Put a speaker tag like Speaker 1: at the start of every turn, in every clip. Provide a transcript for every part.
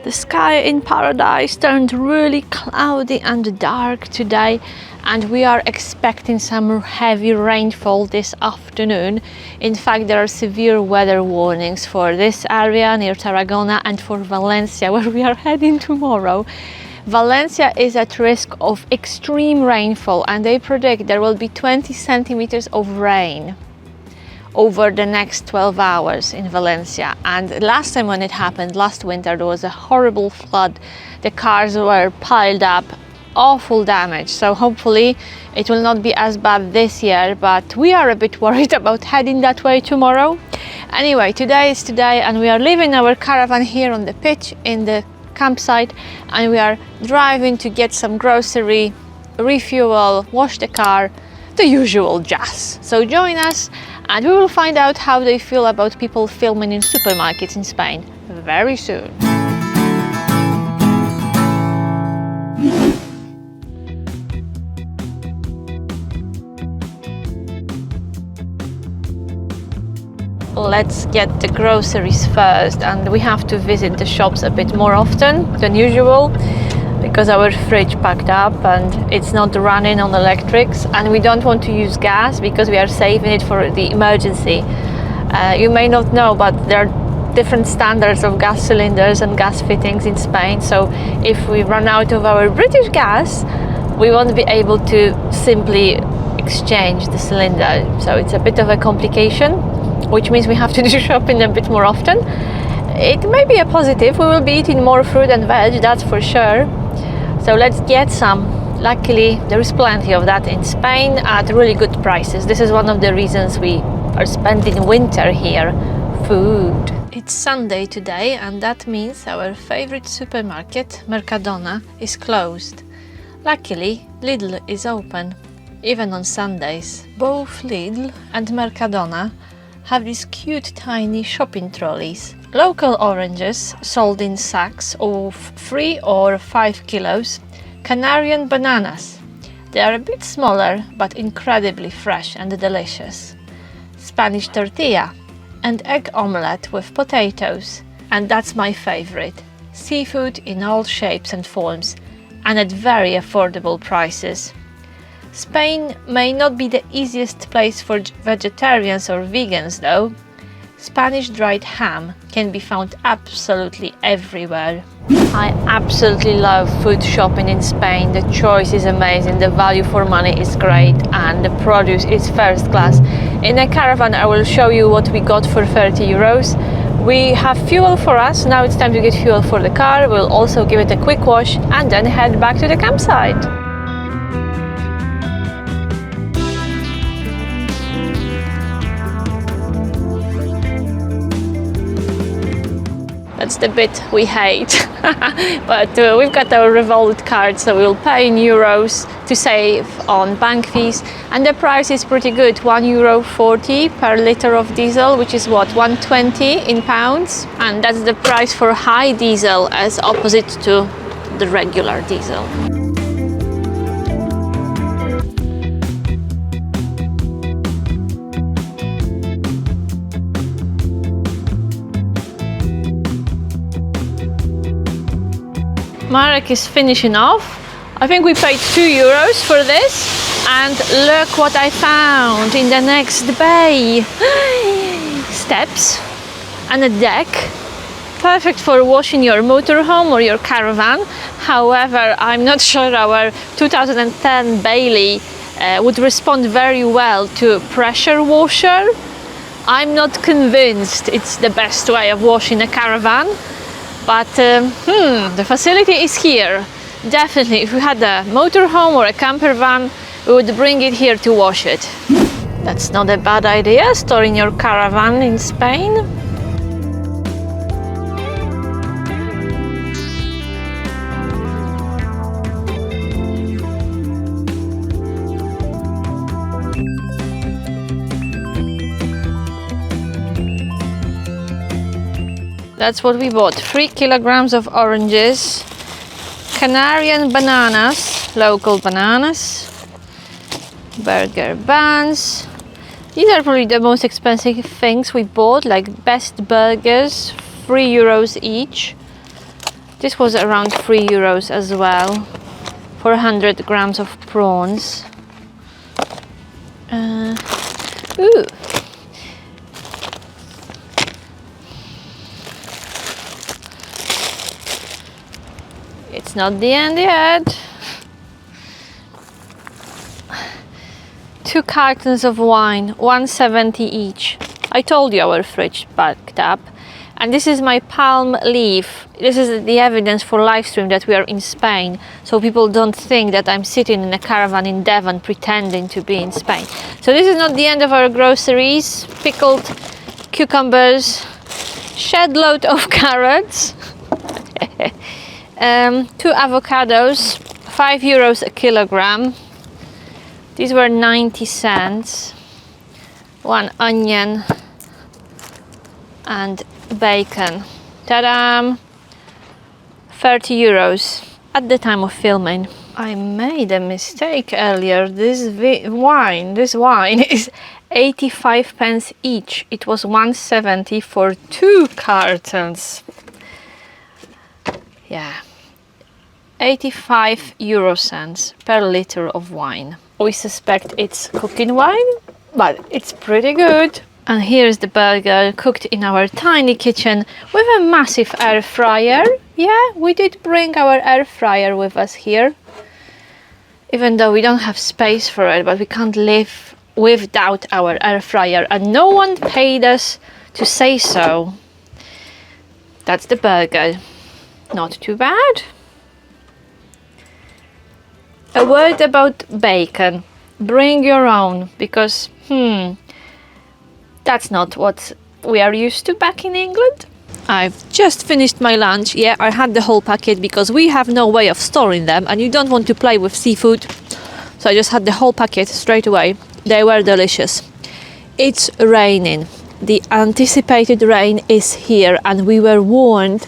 Speaker 1: The sky in paradise turned really cloudy and dark today, and we are expecting some heavy rainfall this afternoon. In fact, there are severe weather warnings for this area near Tarragona and for Valencia, where we are heading tomorrow. Valencia is at risk of extreme rainfall, and they predict there will be 20 centimeters of rain over the next 12 hours in Valencia. And last time when it happened, last winter, there was a horrible flood. The cars were piled up, awful damage. So hopefully it will not be as bad this year, but we are a bit worried about heading that way tomorrow. Anyway, today is today, and we are leaving our caravan here on the pitch in the campsite, and we are driving to get some grocery, refuel, wash the car, the usual jazz. So join us, and we will find out how they feel about people filming in supermarkets in Spain very soon. Let's get the groceries first, and we have to visit the shops a bit more often than usual because our fridge packed up and it's not running on electrics, and we don't want to use gas because we are saving it for the emergency. You may not know, but there are different standards of gas cylinders and gas fittings in Spain, so if we run out of our British gas, we won't be able to simply exchange the cylinder, so it's a bit of a complication, which means we have to do shopping a bit more often. It may be a positive. We will be eating more fruit and veg, that's for sure. So let's get some. Luckily, there is plenty of that in Spain at really good prices. This is one of the reasons we are spending winter here. Food. It's Sunday today, and that means our favorite supermarket, Mercadona, is closed. Luckily, Lidl is open, even on Sundays. Both Lidl and Mercadona have these cute tiny shopping trolleys. Local oranges sold in sacks of 3 or 5 kilos. Canarian bananas. They are a bit smaller but incredibly fresh and delicious. Spanish tortilla and egg omelette with potatoes. And that's my favorite. Seafood in all shapes and forms, and at very affordable prices. Spain may not be the easiest place for vegetarians or vegans though. Spanish dried ham can be found absolutely everywhere. I absolutely love food shopping in Spain. The choice is amazing, the value for money is great, and the produce is first class. In a caravan I will show you what we got for 30 euros. We have fuel for us, now it's time to get fuel for the car. We'll also give it a quick wash and then head back to the campsite. That's the bit we hate, but we've got our Revolt card, so we'll pay in euros to save on bank fees, and the price is pretty good, €1.40 per litre of diesel, which is what, 120 in pounds, and that's the price for high diesel as opposite to the regular diesel. Marek is finishing off. I think we paid €2 for this, and look what I found in the next bay. Steps and a deck. Perfect for washing your motorhome or your caravan. However, I'm not sure our 2010 Bailey would respond very well to pressure washer. I'm not convinced it's the best way of washing a caravan. But the facility is here. Definitely, if we had a motorhome or a camper van, we would bring it here to wash it. That's not a bad idea, storing your caravan in Spain. That's what we bought. 3 kilograms of oranges, Canarian bananas, local bananas, burger buns. These are probably the most expensive things we bought, like best burgers, €3 each. This was around €3 as well. 400 grams of prawns. Ooh. It's not the end yet. 2 cartons of wine, 170 each. I told you our fridge packed up. And this is my palm leaf. This is the evidence for live stream that we are in Spain. So people don't think that I'm sitting in a caravan in Devon pretending to be in Spain. So this is not the end of our groceries. Pickled cucumbers, shed load of carrots, 2 avocados, €5 a kilogram. These were 90 cents. 1 onion and bacon. Ta-da! €30 at the time of filming. I made a mistake earlier. This wine is 85 pence each. It was 170 for 2 cartons. Yeah, 85 euro cents per liter of wine. We suspect it's cooking wine, but it's pretty good. And here's the burger cooked in our tiny kitchen with a massive air fryer. Yeah, we did bring our air fryer with us here. Even though we don't have space for it, but we can't live without our air fryer. And no one paid us to say so. That's the burger. Not too bad. A word about bacon. Bring your own, because that's not what we are used to back in England. I've just finished my lunch. Yeah, I had the whole packet because we have no way of storing them and you don't want to play with seafood. So I just had the whole packet straight away. They were delicious. It's raining. The anticipated rain is here and we were warned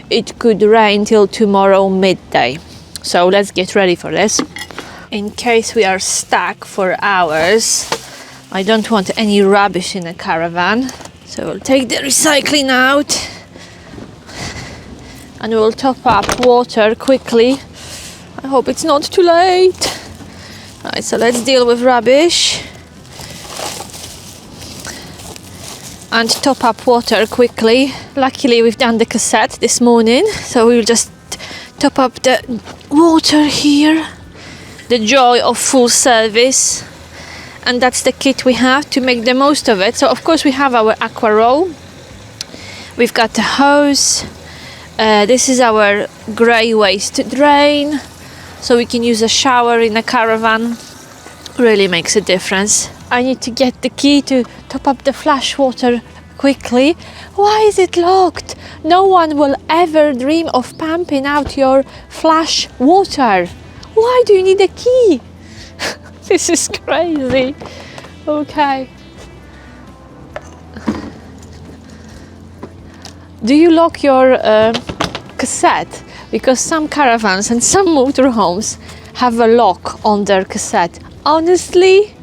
Speaker 1: it could rain till tomorrow midday. So let's get ready for this. In case we are stuck for hours, I don't want any rubbish in a caravan. So we'll take the recycling out and we'll top up water quickly. I hope it's not too late. Alright, so let's deal with rubbish and top up water quickly. Luckily we've done the cassette this morning, so we'll just top up the water here. The joy of full service. And that's the kit we have to make the most of it. So of course we have our aqua roll. We've got the hose. This is our grey waste drain. So we can use a shower in a caravan. Really makes a difference. I need to get the key to top up the flash water quickly. Why is it locked? No one will ever dream of pumping out your flash water. Why do you need a key? This is crazy. Okay. Do you lock your cassette? Because some caravans and some motorhomes have a lock on their cassette. Honestly,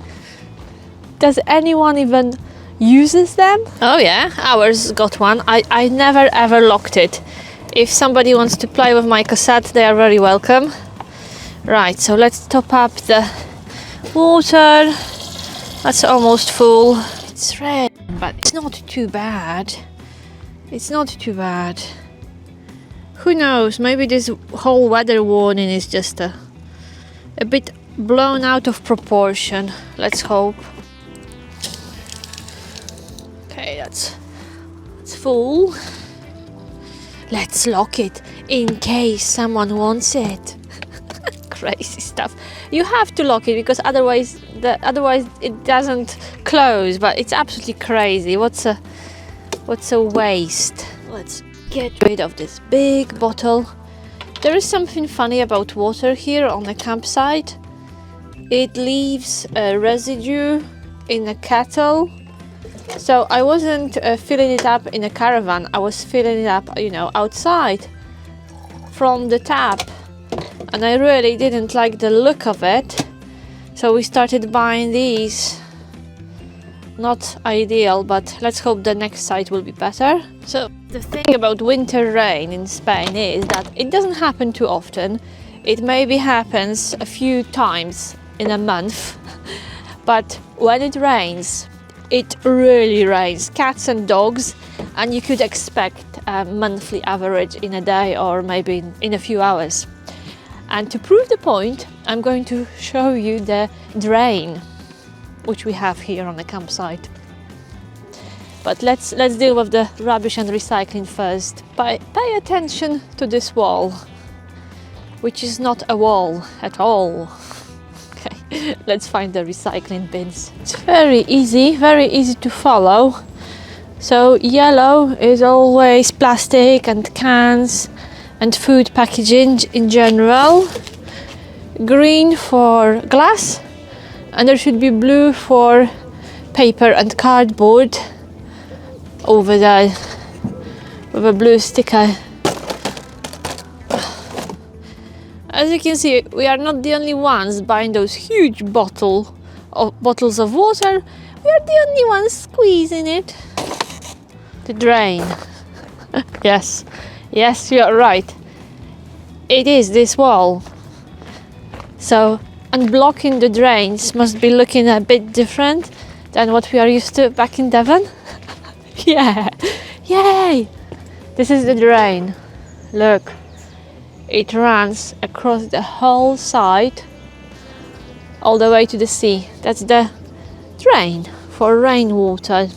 Speaker 1: does anyone even uses them? Oh yeah, ours got one. I never ever locked it. If somebody wants to play with my cassette, they are very welcome. Right, so let's top up the water. That's almost full. It's red, but it's not too bad. It's not too bad. Who knows, maybe this whole weather warning is just a bit blown out of proportion. Let's hope. Okay, that's full. Let's lock it in case someone wants it. Crazy stuff. You have to lock it because otherwise it doesn't close, but it's absolutely crazy. What's a waste? Let's get rid of this big bottle. There is something funny about water here on the campsite. It leaves a residue in a kettle. So I wasn't filling it up in a caravan. I was filling it up, outside from the tap. And I really didn't like the look of it. So we started buying these Not ideal, but let's hope the next site will be better. So the thing about winter rain in Spain is that it doesn't happen too often. It maybe happens a few times in a month, but when it rains, it really rains. Cats and dogs, and you could expect a monthly average in a day or maybe in a few hours. And to prove the point, I'm going to show you the drain which we have here on the campsite. But let's deal with the rubbish and recycling first. Pay attention to this wall, which is not a wall at all. Okay, let's find the recycling bins. It's very easy to follow. So yellow is always plastic and cans and food packaging in general. Green for glass, and there should be blue for paper and cardboard over there with a blue sticker. As you can see, we are not the only ones buying those huge bottles of water. We are the only ones squeezing it. The drain. Yes, you are right. It is this wall. So unblocking the drains must be looking a bit different than what we are used to back in Devon. Yeah, yay! This is the drain. Look, it runs across the whole site all the way to the sea. That's the drain for rainwater.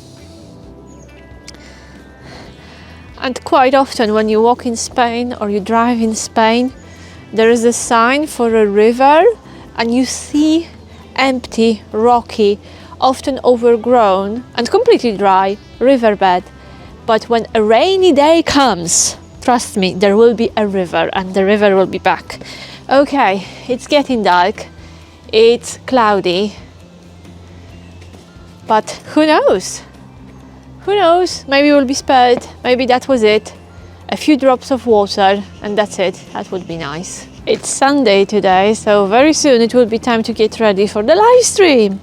Speaker 1: And quite often when you walk in Spain or you drive in Spain, there is a sign for a river and you see empty, rocky, often overgrown and completely dry riverbed. But when a rainy day comes, trust me, there will be a river and the river will be back. Okay, it's getting dark, it's cloudy, but who knows? Who knows? Maybe we'll be spared. Maybe that was it. A few drops of water and that's it. That would be nice. It's Sunday today, so very soon it will be time to get ready for the live stream.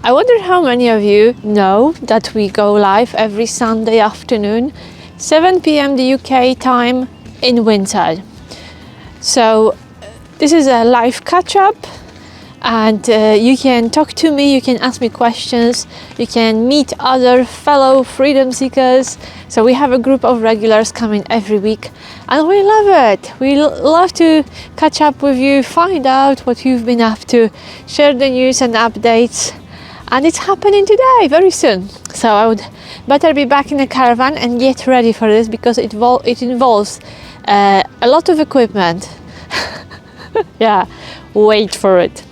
Speaker 1: I wonder how many of you know that we go live every Sunday afternoon, 7 p.m. the UK time in winter. So this is a live catch-up, and you can talk to me, you can ask me questions, you can meet other fellow freedom seekers. So we have a group of regulars coming every week and we love it. We love to catch up with you, find out what you've been up to, share the news and updates, and it's happening today, very soon. So I would better be back in the caravan and get ready for this because it involves a lot of equipment. Yeah, wait for it.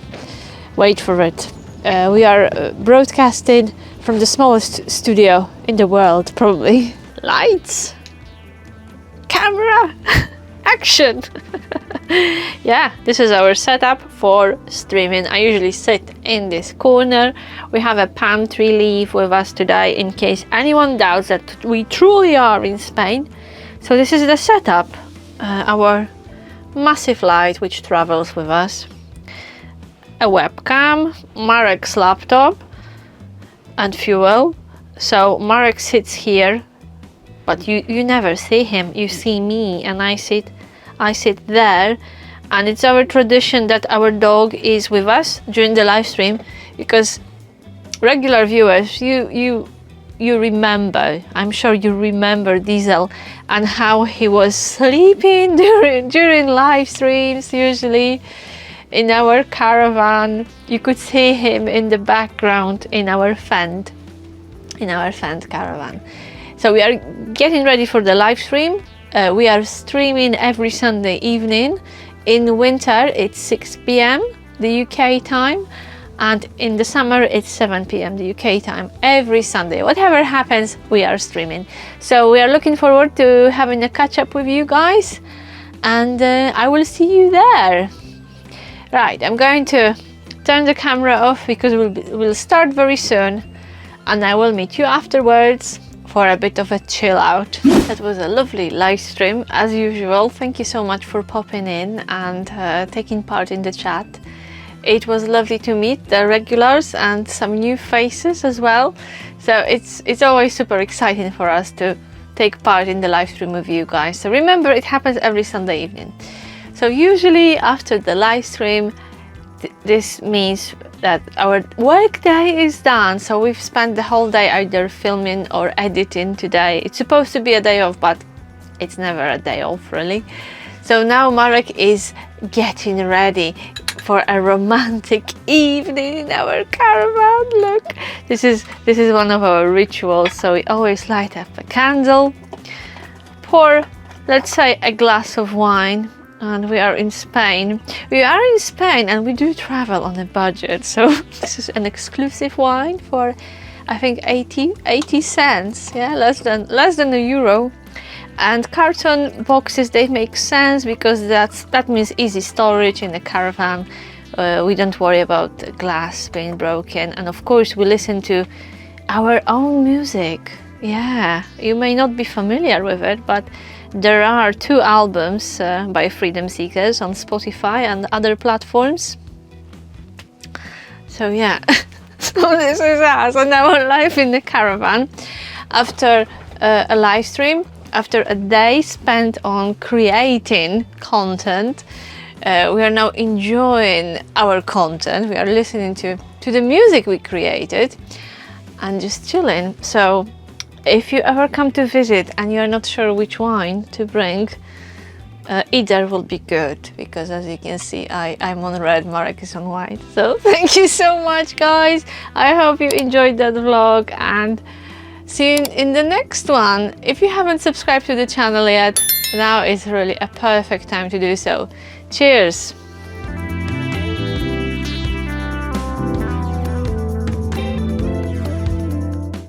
Speaker 1: We are broadcasting from the smallest studio in the world, probably. Lights, camera, action. Yeah, this is our setup for streaming. I usually sit in this corner. We have a palm tree leaf with us today in case anyone doubts that we truly are in Spain. So this is the setup, our massive light which travels with us. A webcam, Marek's laptop and fuel. So Marek sits here, but you never see him. You see me and I sit there, and it's our tradition that our dog is with us during the live stream because regular viewers, you remember, I'm sure you remember Diesel and how he was sleeping during live streams. Usually in our caravan, you could see him in the background in our Fend caravan. So we are getting ready for the live stream. We are streaming every Sunday evening. In winter, it's 6 p.m. the UK time, and in the summer, it's 7 p.m. the UK time. Every Sunday, whatever happens, we are streaming. So we are looking forward to having a catch up with you guys, and I will see you there. Right, I'm going to turn the camera off because we'll start very soon, and I will meet you afterwards for a bit of a chill out. That was a lovely live stream as usual. Thank you so much for popping in and taking part in the chat. it was lovely to meet the regulars and some new faces as well. So it's always super exciting for us to take part in the live stream with you guys. So remember, it happens every Sunday evening. So usually after the live stream, this means that our work day is done. So we've spent the whole day either filming or editing today. It's supposed to be a day off, but it's never a day off really. So now Marek is getting ready for a romantic evening in our caravan. Look, this is one of our rituals. So we always light up a candle, pour, let's say, a glass of wine, and we are in Spain. We are in Spain and we do travel on a budget. So this is an exclusive wine for, I think, 80 cents. Yeah, less than €1. And carton boxes, they make sense because that means easy storage in a caravan. We don't worry about the glass being broken, and of course we listen to our own music. Yeah, you may not be familiar with it, but there are 2 albums by Freedom Seekers on Spotify and other platforms. So yeah, so this is us and our life in the caravan after a live stream. After a day spent on creating content, we are now enjoying our content. We are listening to the music we created and just chilling. So if you ever come to visit and you're not sure which wine to bring, either will be good, because as you can see, I'm on red, Marek is on white. So thank you so much, guys. I hope you enjoyed that vlog, and see you in the next one. If you haven't subscribed to the channel yet, now is really a perfect time to do so. Cheers!